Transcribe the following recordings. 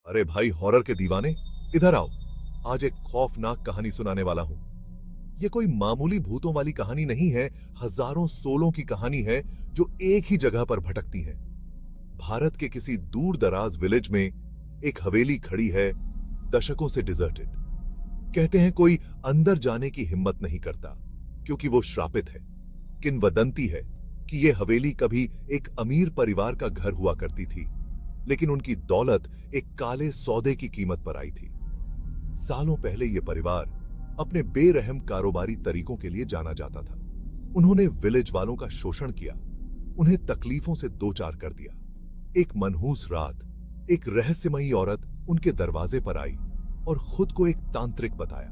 अरे भाई हॉरर के दीवाने, इधर आओ। आज एक खौफनाक कहानी सुनाने वाला हूं। ये कोई मामूली भूतों वाली कहानी नहीं है, हजारों सोलों की कहानी है जो एक ही जगह पर भटकती हैं। भारत के किसी दूर दराज विलेज में एक हवेली खड़ी है, दशकों से डिजर्टेड। कहते हैं कोई अंदर जाने की हिम्मत नहीं करता क्योंकि वो श्रापित है। किंवदंती है कि यह हवेली कभी एक अमीर परिवार का घर हुआ करती थी, लेकिन उनकी दौलत एक काले सौदे की कीमत पर आई थी। सालों पहले यह परिवार अपने बेरहम कारोबारी तरीकों के लिए जाना जाता था। उन्होंने विलेज वालों का शोषण किया, उन्हें तकलीफों से दो चार कर दिया। एक मनहूस रात एक रहस्यमयी औरत उनके दरवाजे पर आई और खुद को एक तांत्रिक बताया,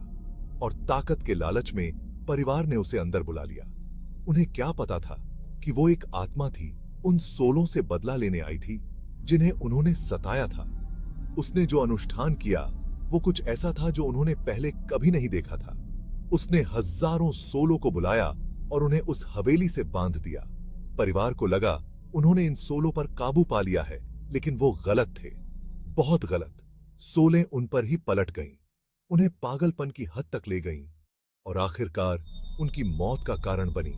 और ताकत के लालच में परिवार ने उसे अंदर बुला लिया। उन्हें क्या पता था कि वो एक आत्मा थी, उन सोलों से बदला लेने आई थी जिन्हें उन्होंने सताया था। उसने जो अनुष्ठान किया वो कुछ ऐसा था जो उन्होंने पहले कभी नहीं देखा था। उसने हजारों सोलों को बुलाया और उन्हें उस हवेली से बांध दिया। परिवार को लगा उन्होंने इन सोलों पर काबू पा लिया है, लेकिन वो गलत थे, बहुत गलत। सोलें उन पर ही पलट गईं, उन्हें पागलपन की हद तक ले गईं और आखिरकार उनकी मौत का कारण बनी।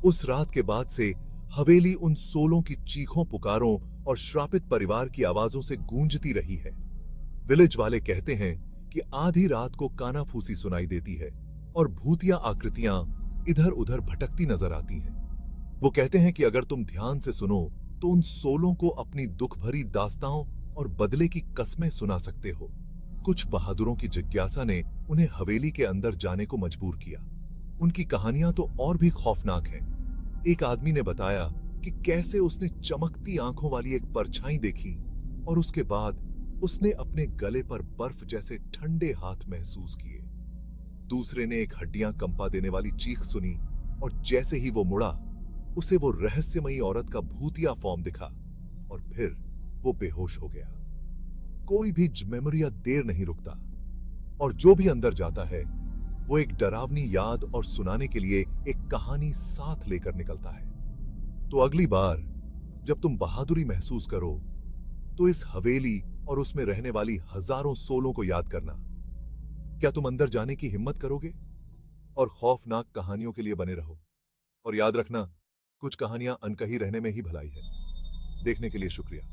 उस रात के बाद से हवेली उन सोलों की चीखों, पुकारों और श्रापित परिवार की आवाजों से गूंजती रही है। विलेज वाले कहते हैं कि आधी रात को कानाफूसी सुनाई देती है और भूतिया आकृतियां इधर उधर भटकती नजर आती हैं। वो कहते हैं कि अगर तुम ध्यान से सुनो तो उन सोलों को अपनी दुख भरी दास्ताओं और बदले की कस्में सुना सकते हो। कुछ बहादुरों की जिज्ञासा ने उन्हें हवेली के अंदर जाने को मजबूर किया। उनकी कहानियां तो और भी खौफनाक हैं। एक आदमी ने बताया कि कैसे उसने चमकती आंखों वाली एक परछाई देखी और उसके बाद उसने अपने गले पर बर्फ जैसे ठंडे हाथ महसूस किए। दूसरे ने एक हड्डियां कंपा देने वाली चीख सुनी और जैसे ही वो मुड़ा, उसे वो रहस्यमयी औरत का भूतिया फॉर्म दिखा और फिर वो बेहोश हो गया। कोई भी मेमोरी देर नहीं रुकता, और जो भी अंदर जाता है वो एक डरावनी याद और सुनाने के लिए एक कहानी साथ लेकर निकलता है। तो अगली बार जब तुम बहादुरी महसूस करो तो इस हवेली और उसमें रहने वाली हजारों सोलों को याद करना। क्या तुम अंदर जाने की हिम्मत करोगे? और खौफनाक कहानियों के लिए बने रहो। और याद रखना, कुछ कहानियां अनकही रहने में ही भलाई है। देखने के लिए शुक्रिया।